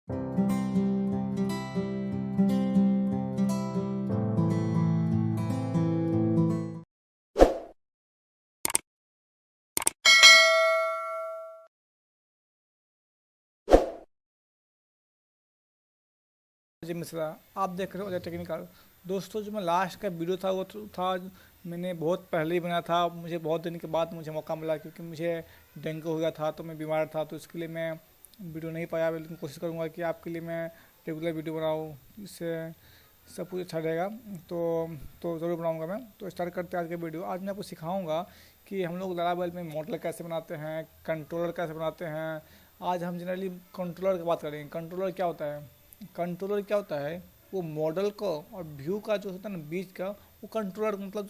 जी मिश्रा, आप देख रहे हो अजय टेक्निकल। दोस्तों, जो मैं लास्ट का वीडियो था वो था, मैंने बहुत पहले ही बनाया था। मुझे बहुत दिन के बाद मुझे मौका मिला, क्योंकि मुझे डेंगू हो गया था, तो मैं बीमार था, तो इसके लिए मैं वीडियो नहीं पाया। लेकिन कोशिश करूँगा कि आपके लिए मैं रेगुलर वीडियो बनाऊँ, इससे सब कुछ अच्छा रहेगा। तो तो ज़रूर बनाऊँगा मैं। तो स्टार्ट करते हैं आज का वीडियो। आज मैं आपको सिखाऊँगा कि हम लोग लारावेल में मॉडल कैसे बनाते हैं, कंट्रोलर कैसे बनाते हैं। आज हम जनरली कंट्रोलर की बात करेंगे। कंट्रोलर क्या होता है? कंट्रोलर क्या होता है? वो मॉडल को और व्यू का जो होता है ना, बीच का, वो कंट्रोलर मतलब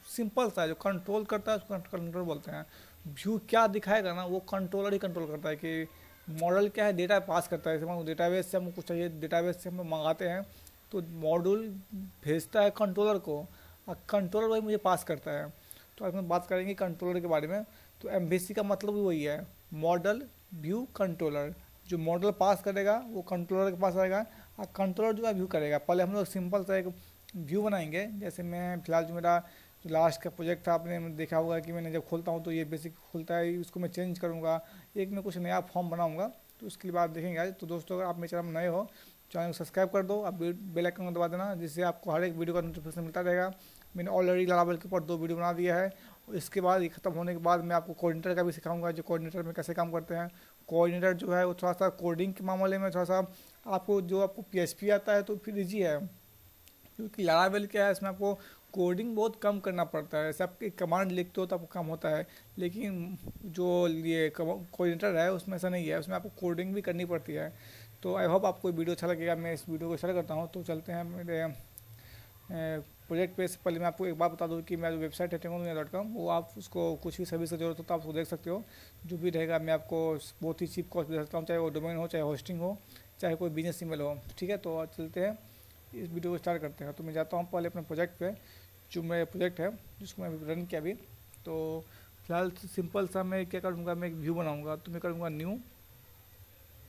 सिंपल सा है, जो कंट्रोल करता है उसको कंट्रोलर बोलते हैं। व्यू क्या दिखाएगा ना, वो कंट्रोलर ही कंट्रोल करता है कि मॉडल क्या है, डेटा पास करता है। जैसे डेटाबेस से हमको कुछ चाहिए, डेटाबेस से हम मंगाते हैं, तो मॉड्यूल भेजता है कंट्रोलर को, और कंट्रोलर वही मुझे पास करता है। तो आज हम बात करेंगे कंट्रोलर के बारे में। तो एमवीसी का मतलब भी वही है, मॉडल व्यू कंट्रोलर। जो मॉडल पास करेगा वो कंट्रोलर के पास आएगा, और कंट्रोलर जो है व्यू करेगा। पहले हम लोग सिंपल सा एक व्यू बनाएंगे। जैसे मैं फिलहाल जो मेरा जो लास्ट का प्रोजेक्ट था, आपने देखा होगा कि मैंने जब खोलता हूँ तो ये बेसिक खुलता है, उसको मैं चेंज करूँगा, एक मैं कुछ नया फॉर्म बनाऊँगा। तो उसके लिए आप देखेंगे आज। तो दोस्तों, अगर आप मेरे चैनल में नए हो, चैनल को सब्सक्राइब कर दो, आप बेल आइकन को दबा देना, जिससे आपको हर एक वीडियो का नोटिफिकेशन मिलता रहेगा। मैंने ऑलरेडी लारावेल के ऊपर 2 वीडियो बना दिया है। और इसके बाद ये खत्म होने के बाद मैं आपको कोऑर्डिनेटर का भी सिखाऊंगा, जो कोऑर्डिनेटर में कैसे काम करते हैं। कोऑर्डिनेटर जो है वो थोड़ा सा कोडिंग के मामले में थोड़ा सा आपको पीएचपी आता है तो फिर इजी है। क्योंकि लारावेल क्या है, इसमें आपको कोडिंग बहुत कम करना पड़ता है। जैसे आप एक कमांड लिखते हो तो आपको काम होता है, लेकिन जो ये कोऑर्डिनेटर है उसमें ऐसा नहीं है, उसमें आपको कोडिंग भी करनी पड़ती है। तो आई होप आपको वीडियो अच्छा लगेगा। मैं इस वीडियो को शेयर करता हूँ। तो चलते हैं मेरे प्रोजेक्ट पे। से पहले मैं आपको एक बात बता दूं कि मेरा जो वेबसाइट है टेक्नोलॉजी.com, वो आप उसको कुछ भी सर्विस की जरूरत हो तो आप उसको देख सकते हो। जो भी रहेगा मैं आपको बहुत ही चीप कॉस्ट दे सकता हूँ, चाहे वो डोमेन हो, चाहे होस्टिंग हो, चाहे कोई बिजनेस ईमेल हो। ठीक है, तो चलते हैं इस वीडियो को स्टार्ट करते हैं। तो मैं जाता हूँ पहले अपने प्रोजेक्ट पे, जो मेरा प्रोजेक्ट है जिसको मैं रन किया अभी। तो फिलहाल सिंपल सा मैं क्या करूँगा, मैं एक व्यू बनाऊँगा। तो मैं करूँगा न्यू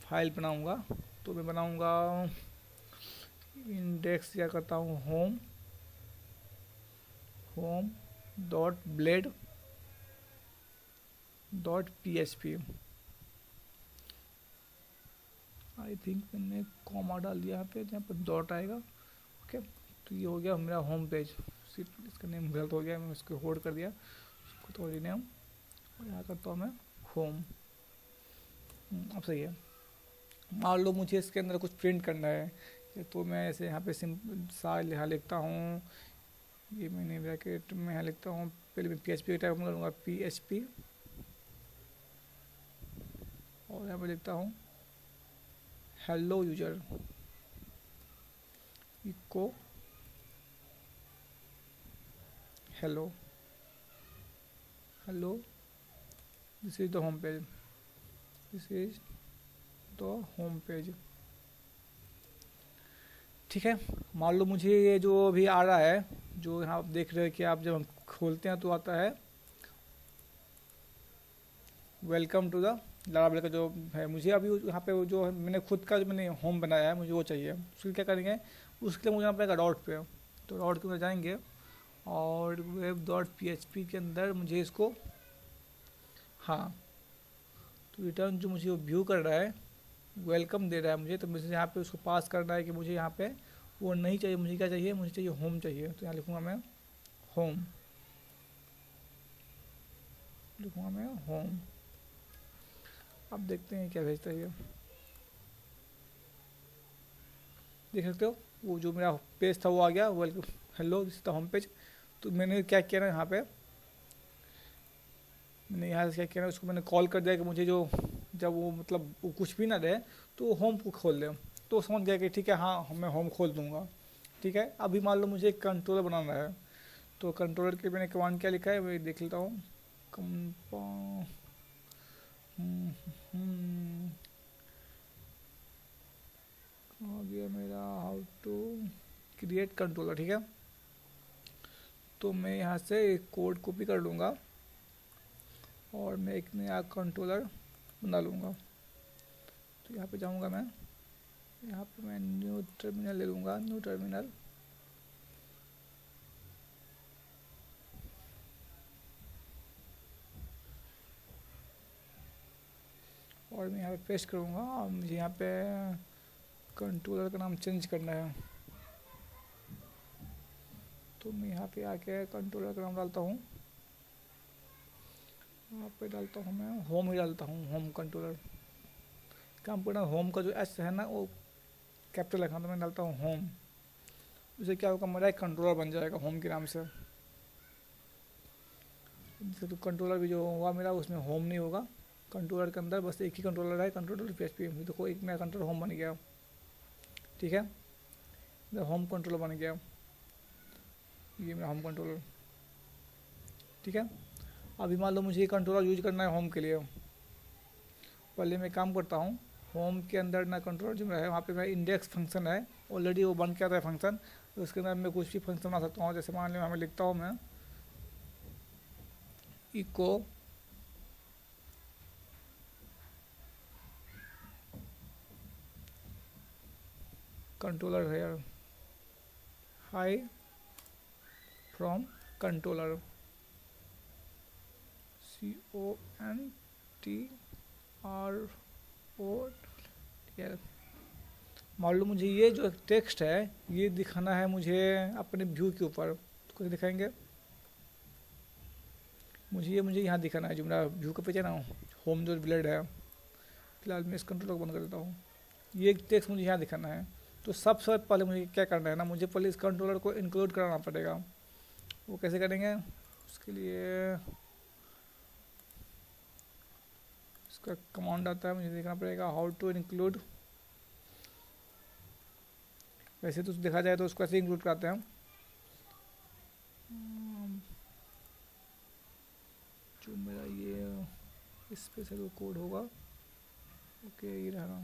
फाइल बनाऊँगा। तो मैं बनाऊँगा इंडेक्स, या करता हूँ home home dot blade dot P H P. I think मैंने कॉमा डाल दिया यहाँ पे, जहाँ पर डॉट आएगा। ओके, तो ये हो गया मेरा होम पेज। सिर्फ इसका नेम गलत हो गया, मैं इसको होल्ड कर दिया, इसको तो नेम, और यहाँ करता हूँ मैं होम। अब सही है। मान लो मुझे इसके अंदर कुछ प्रिंट करना है, तो मैं ऐसे यहाँ पे सिंपल सा यहाँ लिखता हूँ, ये मैंने ब्रैकेट में यहाँ लिखता हूँ। पहले मैं पी एच पी का टाइप करूँगा, पी एच पी, और यहाँ पे लिखता हूँ hello user echo hello hello, this is the home page, this is the home page. ठीक है, मान लो मुझे ये जो अभी आ रहा है, जो यहाँ आप देख रहे हैं कि आप जब हम खोलते हैं तो आता है वेलकम टू द लारावेल का जो है। मुझे अभी यहाँ पे वो जो मैंने खुद का जो मैंने होम बनाया है, मुझे वो चाहिए। उसके क्या करेंगे, उसके लिए मुझे यहाँ पे डॉट पे, तो डॉट के अंदर जाएंगे, और web dot P H P के अंदर मुझे इसको, हाँ, तो रिटर्न जो मुझे वो व्यू कर रहा है, वेलकम दे रहा है मुझे, तो मुझे यहाँ पे उसको पास करना है कि मुझे यहाँ पे वो नहीं चाहिए, मुझे क्या चाहिए, मुझे चाहिए होम चाहिए। तो यहाँ लिखूँगा मैं होम, लिखूँगा मैं होम। अब देखते हैं क्या भेजता है ये। देख सकते हो वो जो मेरा पेज था वो आ गया, welcome hello this the home page. तो मैंने क्या किया ना, यहाँ पे मैंने यहाँ से क्या किया ना, उसको मैंने कॉल कर दिया कि मुझे जो, जब वो मतलब वो कुछ भी ना दे तो होम को खोल दे। तो समझ गया कि ठीक है, हाँ मैं होम खोल दूंगा। ठीक है, अभी मान लो मुझे एक कंट्रोलर बनाना है, तो कंट्रोलर के मैंने कमांड क्या लिखा है मैं देख लेता हूँ। कंपा आ गया मेरा हाउ टू क्रिएट कंट्रोलर। ठीक है, तो मैं यहाँ से एक कोड कॉपी कर लूँगा, और मैं एक नया कंट्रोलर बना लूँगा। तो यहाँ पे जाऊँगा मैं, यहाँ पे मैं न्यू टर्मिनल ले लूँगा, न्यू टर्मिनल। और मैं यहाँ पे पेस्ट करूँगा और मुझे यहाँ पे कंट्रोलर का नाम चेंज करना है, तो मैं यहाँ पे आके कंट्रोलर का नाम डालता हूँ। यहाँ पे डालता हूँ मैं होम ही डालता हूँ, होम कंट्रोलर। काम करना होम का जो एस है ना वो कैपिटल रखना, तो मैं डालता हूँ होम। उससे क्या होगा, मेरा एक कंट्रोलर बन जाएगा होम के नाम से। जैसे तो कंट्रोलर भी जो होगा मेरा उसमें होम नहीं होगा, कंट्रोलर के अंदर बस एक ही कंट्रोलर है, कंट्रोलर PHP। देखो एक नया कंट्रोलर होम बन गया, ठीक है, होम कंट्रोलर बन गया, ये मेरा होम कंट्रोलर, ठीक है। अभी मान लो मुझे ये कंट्रोलर यूज करना है होम के लिए। पहले मैं काम करता हूँ, होम के अंदर ना कंट्रोलर जो मेरा है वहाँ पे मेरा इंडेक्स फंक्शन है, ऑलरेडी वो बन के आता है फंक्शन। तो उसके अंदर मैं कुछ भी फंक्शन बना सकता हूँ। जैसे मान लो मैं लिखता हूँ मैं echo controller here hi from controller CONTROL। मान लो मुझे ये जो टेक्स्ट है ये दिखाना है मुझे अपने व्यू के ऊपर, तो कैसे दिखाएंगे? मुझे यहाँ दिखाना है, जो मेरा व्यू का पेज है ना, होम जो ब्लेड है। फिलहाल मैं इस कंट्रोल को बंद कर देता हूँ। ये टेक्स्ट मुझे यहाँ दिखाना है, तो सबसे पहले मुझे क्या करना है ना, मुझे पहले इस कंट्रोलर को इंक्लूड कराना पड़ेगा। वो कैसे करेंगे? उसके लिए इसका कमांड आता है, मुझे देखना पड़ेगा हाउ टू इंक्लूड। वैसे तो देखा जाए तो उसको ऐसे इंक्लूड कराते हैं जो मेरा ये स्पेशल कोड होगा। ओके ये रहा,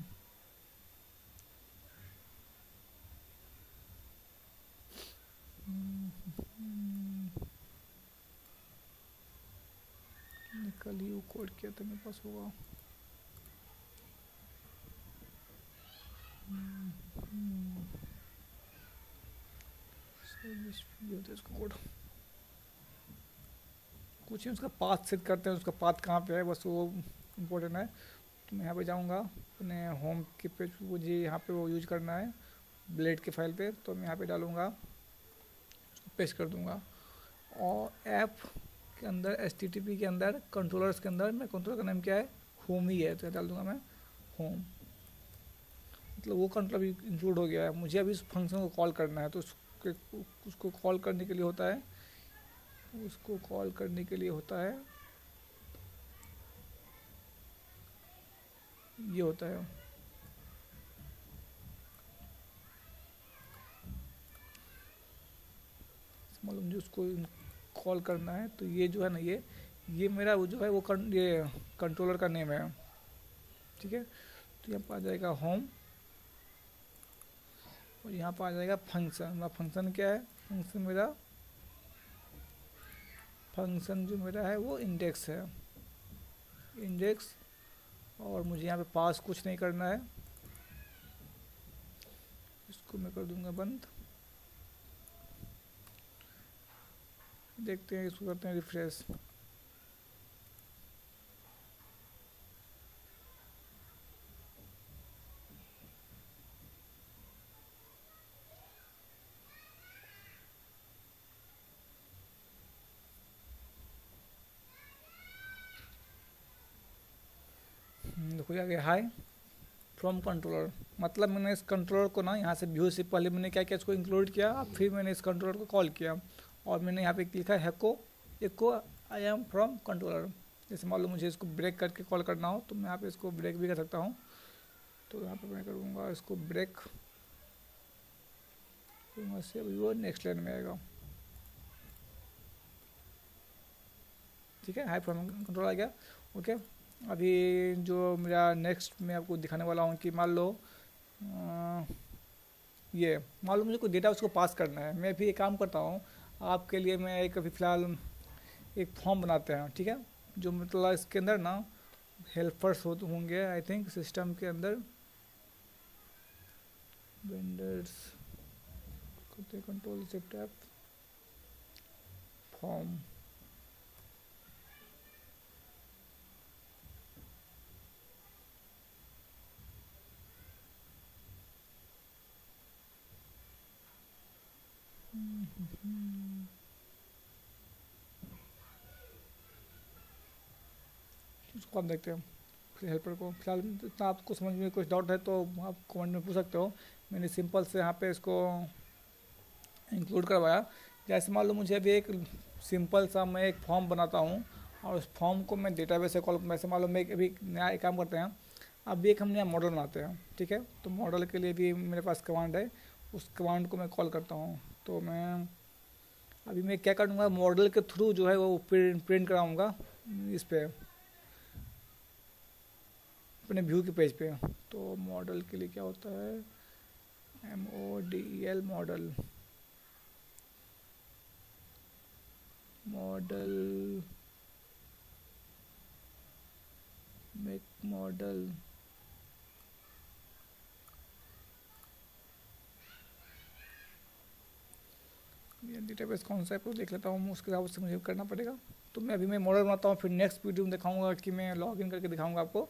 कल ही वो कोड किया था मेरे पास होगा। इसका कोड कुछ ही उसका पाथ सेट करते हैं, उसका पाथ कहाँ पे है बस वो इम्पोर्टेंट है। तो मैं यहाँ पे जाऊँगा अपने होम के पेज, मुझे यहाँ पे वो यूज करना है ब्लेड के फाइल पे, तो मैं यहाँ पे डालूँगा, उसको पेस्ट कर दूँगा। और ऐप के अंदर HTTP के अंदर कंट्रोलर्स के अंदर मैं कंट्रोलर का नाम क्या है, होम ही है, तो डाल दूँगा मैं होम। मतलब वो कंट्रोलर भी इंक्लूड हो गया है। मुझे अभी उस फंक्शन को कॉल करना है, तो उसको कॉल करने के लिए होता है, उसको कॉल करने के लिए होता है ये होता है, मालूम मुझे उसको कॉल करना है। तो ये जो है ना, ये मेरा वो जो है वो ये कंट्रोलर का नेम है, ठीक है। तो यहाँ पर आ जाएगा होम और यहाँ पर आ जाएगा फंक्शन। मेरा फंक्शन क्या है? फंक्शन जो मेरा है वो इंडेक्स है, इंडेक्स। और मुझे यहाँ पे पास कुछ नहीं करना है, इसको मैं कर दूंगा बंद। देखते हैं, इसको करते हैं रिफ्रेश। देखो आ गया हाई फ्रॉम कंट्रोलर। मतलब मैंने इस कंट्रोलर को ना यहाँ से व्यू से पहले मैंने क्या किया, इसको इंक्लूड किया, फिर मैंने इस कंट्रोलर को कॉल किया और मैंने यहाँ पे लिखा है एको आई एम फ्रॉम कंट्रोलर। जैसे मान लो मुझे इसको ब्रेक करके कॉल करना हो तो मैं यहाँ पे इसको ब्रेक भी कर सकता हूँ। तो यहाँ पे मैं करूँगा इसको ब्रेक से, अभी वो नेक्स्ट लाइन में आएगा, ठीक है। हाई फ्रॉम कंट्रोल आ गया, ओके। अभी जो मेरा नेक्स्ट मैं आपको दिखाने वाला हूँ कि मान लो ये मान लो मुझे कोई डेटा उसको पास करना है। मैं भी एक काम करता हूँ आपके लिए, मैं एक अभी फ़िलहाल एक फॉर्म बनाते हैं, ठीक है। जो मतलब इसके अंदर ना हेल्पर्स होंगे आई थिंक सिस्टम के अंदर, वेंडर्स करते कंट्रोल शिफ्ट एफ फॉर्म। उसको आप देखते हैं फिर हेल्पर को। फिलहाल इतना आपको समझ में कुछ डाउट है तो आप कमेंट में पूछ सकते हो। मैंने सिंपल से यहाँ पे इसको इंक्लूड करवाया। जैसे मान लो मुझे अभी एक सिंपल सा मैं एक फॉर्म बनाता हूँ और उस फॉर्म को मैं डेटाबेस से कॉल, वैसे मान लो मैं अभी नया एक काम करते हैं, अभी एक हम नया मॉडल बनाते हैं, ठीक है। तो मॉडल के लिए भी मेरे पास कमांड है, उस कमांड को मैं कॉल करता हूँ। तो मैं अभी मैं क्या करूँगा, मॉडल के थ्रू जो है वो प्रिंट कराऊँगा इस पे अपने व्यू के पेज पे। तो मॉडल के लिए क्या होता है, MODEL model, model make model, database कौन सा है वो देख लेता हूँ, उसके हिसाब से मुझे करना पड़ेगा। तो मैं अभी मैं मॉडल बनाता हूँ, फिर नेक्स्ट वीडियो में दिखाऊंगा कि मैं लॉगिन करके दिखाऊंगा आपको।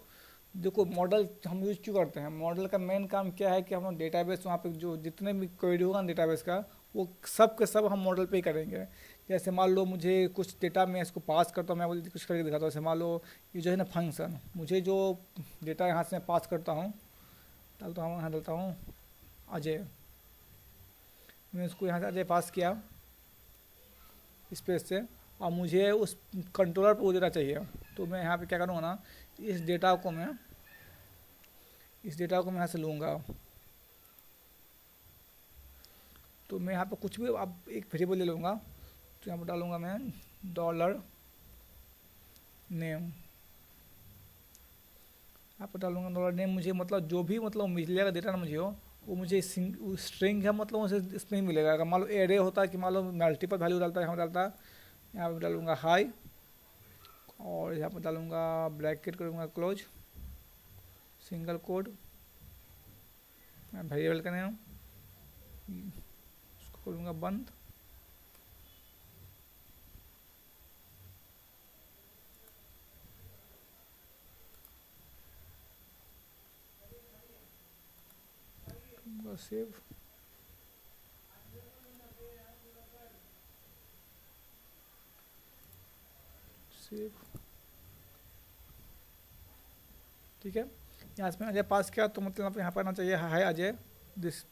देखो मॉडल हम यूज क्यों करते हैं, मॉडल का मेन काम क्या है कि हम डेटाबेस वहाँ पे जो जितने भी क्वेरी होगा डेटाबेस का वो सब के सब हम मॉडल पे ही करेंगे। जैसे मान लो मुझे कुछ डेटा मैं इसको पास करता हूँ, मैं बोल कुछ करके दिखाता हूँ। जैसे मान लो ये जो है ना फंक्शन, मुझे जो डेटा यहाँ से मैं पास करता हूँ, डालता हूँ, यहाँ डालता हूँ अजय, मैं उसको यहाँ से अजय पास किया स्पेस से, और मुझे उस कंट्रोलर पर वो डेटा चाहिए। तो मैं यहाँ पे क्या करूँगा ना, इस डेटा को मैं यहाँ से लूँगा। तो मैं यहाँ पे कुछ भी अब एक वेरिएबल ले लूँगा, तो यहाँ पर डालूँगा मैं $नेम, यहाँ पर डालूँगा $नेम। मुझे मतलब जो भी मतलब मिलेगा डेटा ना मुझे वो मुझे स्ट्रिंग है, मतलब उसे इसमें ही मिलेगा। अगर मान लो एरे होता है कि मान लो मल्टीपल वैल्यू डालता है, यहाँ डालता है, यहाँ पर डालूँगा हाई, और यहाँ पर डालूँगा ब्रैकेट करूँगा क्लोज, सिंगल कोड, वेरिएबल का नेम उसको करूँगा बंद। सेव, सेव, ठीक है। यहाँ से मैंने अजय पास किया, तो मतलब यहाँ पर आना चाहिए hi Ajay, this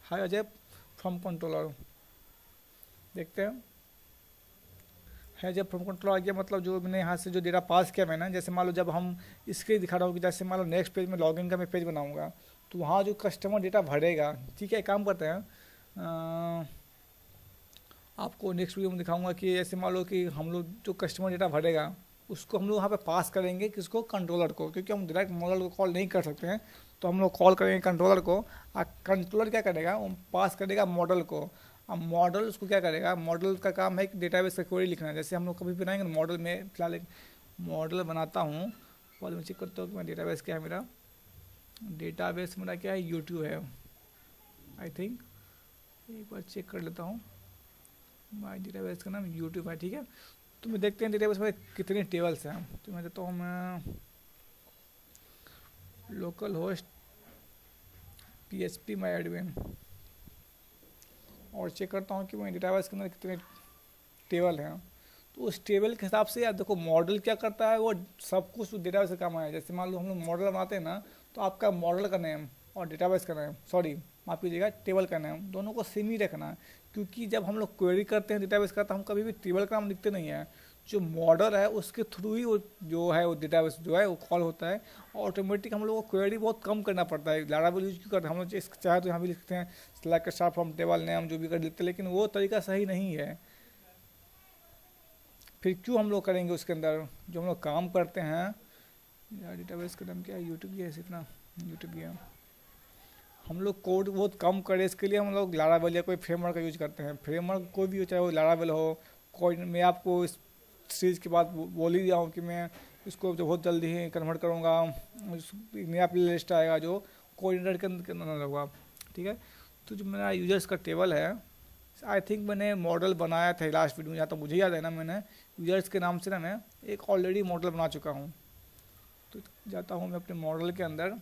hi Ajay from controller. देखते हैं है, जब फ्रॉम कंट्रोल आ गया, मतलब जो मैंने यहाँ से जो डेटा पास किया मैंने, जैसे मान लो जब हम इसके दिखा रहा हूँ कि जैसे मान लो नेक्स्ट पेज में लॉगिन का मैं पेज बनाऊँगा, तो वहाँ जो कस्टमर डेटा भरेगा, ठीक है, काम करते हैं आपको नेक्स्ट वीडियो में दिखाऊंगा कि ऐसे मान लो कि हम लोग जो कस्टमर डेटा भरेगा उसको हम लोग वहाँ पे पास करेंगे किसको, कंट्रोलर को, क्योंकि हम डायरेक्ट मॉडल को कॉल नहीं कर सकते हैं। तो हम लोग कॉल करेंगे कंट्रोलर को, और कंट्रोलर क्या करेगा, वो पास करेगा मॉडल को। अब मॉडल उसको क्या करेगा, मॉडल का काम है कि डेटाबेस का क्वेरी लिखना है। जैसे हम लोग कभी बनाएंगे मॉडल में, फिलहाल एक मॉडल बनाता हूँ, पहले मैं चेक करता हूँ कि मैं डेटाबेस क्या है मेरा, डेटाबेस मेरा क्या है, यूट्यूब है आई थिंक, एक बार चेक कर लेता हूँ। माई डेटाबेस का नाम यूट्यूब है, ठीक है। तो मैं देखते हैं डेटाबेस में कितने टेबल्स हैं। तो मैं देता हूँ मैं लोकल होस्ट PHP माई एडमिन, और चेक करता हूँ कि मैं डेटाबेस के अंदर कितने टेबल हैं। तो उस टेबल के हिसाब से यार देखो मॉडल क्या करता है, वो सब कुछ डेटाबेस का काम है। जैसे मान लो हम लोग मॉडल बनाते हैं ना, तो आपका मॉडल का नेम और डेटाबेस का नेम, सॉरी माफ़ कीजिएगा, टेबल का नेम, दोनों को सेम ही रखना है। क्योंकि जब हम लोग क्वेरी करते हैं डेटाबेस का, तो हम कभी भी टेबल का नाम लिखते नहीं हैं। जो मॉडल है उसके थ्रू ही वो जो है वो डेटाबेस जो है वो कॉल होता है। ऑटोमेटिक हम लोग को क्वेरी बहुत कम करना पड़ता है। लारावेल यूज क्यों करते हैं हम लोग, चाहे तो यहाँ भी लिखते हैं select star from table name, जो भी कर लिखते हैं, लेकिन वो तरीका सही नहीं है। फिर क्यों हम लोग करेंगे उसके अंदर, जो हम लोग काम करते हैं यार। डेटाबेस का नाम क्या है, यूट्यूब ही है सिर्फ ना, यूट्यूब ही है। हम लोग कोड बहुत कम करें इसके लिए हम लोग लारावेल या कोई फ्रेमवर्क का यूज करते हैं। फ्रेमवर्क कोई भी हो, चाहे वो लारावेल हो, कोई, मैं आपको इस चीज़ की बात बोल ही दिया हूँ कि मैं इसको जो बहुत जल्दी ही कन्वर्ट करूँगा। नया प्ले लिस्ट आएगा जो कोऑर्डिनेटर के अंदर होगा, ठीक है। तो जो मेरा यूजर्स का टेबल है, आई थिंक मैंने मॉडल बनाया था लास्ट वीडियो में, जहाँ तो मुझे याद है ना, मैंने यूजर्स के नाम से ना मैं एक ऑलरेडी मॉडल बना चुका हूँ। तो जाता हूँ मैं अपने मॉडल के अंदर,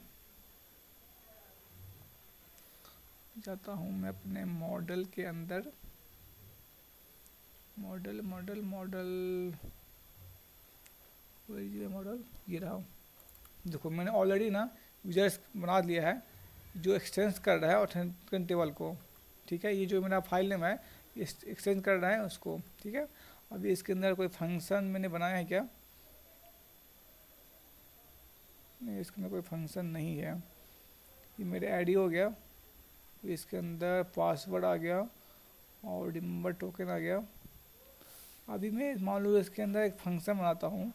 जाता हूँ मैं अपने मॉडल के अंदर, मॉडल मॉडल मॉडल, मॉडल ये रहा। देखो मैंने ऑलरेडी ना यूजर्स बना लिया है जो एक्सचेंज कर रहा है ऑथेंटिकेशन टेबल को, ठीक है। ये जो मेरा फाइल नेम है एक्सचेंज कर रहा है उसको, ठीक है। अभी इसके अंदर कोई फंक्शन मैंने बनाया है क्या? नहीं, इसके अंदर कोई फंक्शन नहीं है। ये मेरे आईडी हो गया, इसके अंदर पासवर्ड आ गया और रिमेंबर टोकन आ गया। अभी मैं मान लो इसके अंदर एक फंक्शन बनाता हूँ,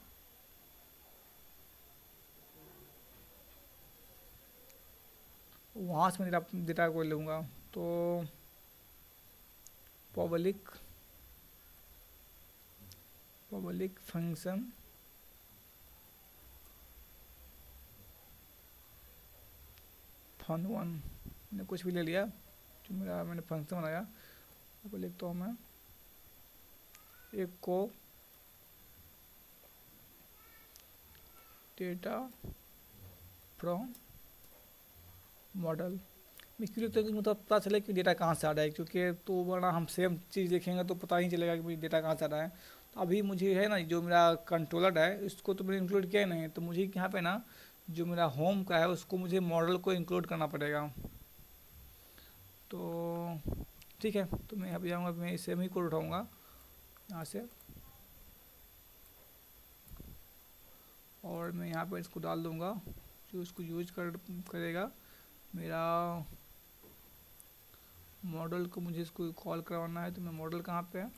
वहाँ से मैं डेटा को लूँगा। तो पब्लिक फंक्शन fun1 मैंने कुछ भी ले लिया जो मेरा मैंने फंक्शन बनाया। अब लिखता हूँ मैं एक को डेटा फ्रॉम मॉडल, इसलिए तो मतलब पता चले कि डेटा कहाँ से आ रहा है, क्योंकि तो वरना हम सेम चीज़ देखेंगे तो पता ही चलेगा कि डेटा कहाँ से आ रहा है। तो अभी मुझे है ना जो मेरा कंट्रोलर है इसको तो मैंने इंक्लूड किया ही नहीं, तो मुझे यहाँ पे ना जो मेरा होम का है उसको मुझे मॉडल को इंक्लूड करना पड़ेगा। तो ठीक है, तो मैं यहाँ पे जाऊँगा, मैं इसे ही कोड उठाऊँगा यहाँ से और मैं यहाँ पर इसको डाल दूँगा जो इसको यूज करेगा मेरा मॉडल को। मुझे इसको कॉल करवाना है, तो मैं मॉडल कहाँ पे है,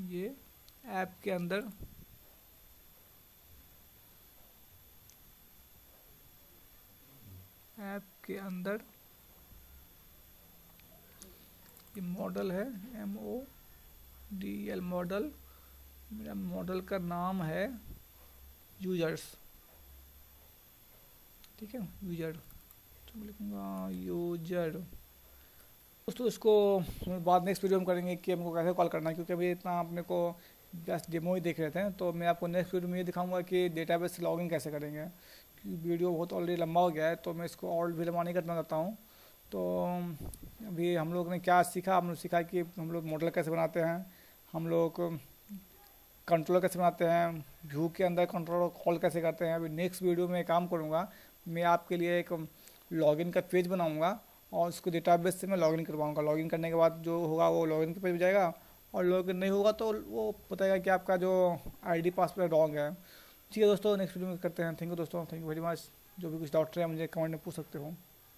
ये ऐप के अंदर, ऐप के अंदर ये मॉडल है MODL मॉडल। मेरा मॉडल का नाम है यूजर्स, ठीक है, यूजर। तो मैं लिखूँगा यूजर। दोस्तों इसको बाद नेक्स्ट वीडियो में करेंगे कि हमको कैसे कॉल करना है, क्योंकि अभी इतना अपने को जस्ट डेमो ही देख रहे थे। तो मैं आपको नेक्स्ट वीडियो में ये दिखाऊंगा कि डेटाबेस से लॉगिन कैसे करेंगे, क्योंकि वीडियो बहुत ऑलरेडी लंबा हो गया है तो मैं इसको और भी लंबा नहीं करना चाहता हूँ। तो अभी हम लोग ने क्या सीखा, हम लोग सीखा कि हम लोग मॉडल कैसे बनाते हैं, हम लोग कंट्रोलर कैसे बनाते हैं, व्यू के अंदर कंट्रोलर कॉल कैसे करते हैं। अभी नेक्स्ट वीडियो में काम करूँगा, मैं आपके लिए एक लॉगिन का पेज बनाऊँगा और उसको डेटाबेस से मैं लॉगिन करवाऊँगा। लॉगिन करने के बाद जो होगा वो लॉगिन के पेज पे जाएगा, और लॉगिन नहीं होगा तो वो बताएगा कि आपका जो आईडी पासवर्ड रॉन्ग है। ठीक है दोस्तों, नेक्स्ट वीडियो में करते हैं। थैंक यू दोस्तों, थैंक यू वेरी मच। जो भी कुछ डाउट रहे मुझे कमेंट में पूछ सकते हो।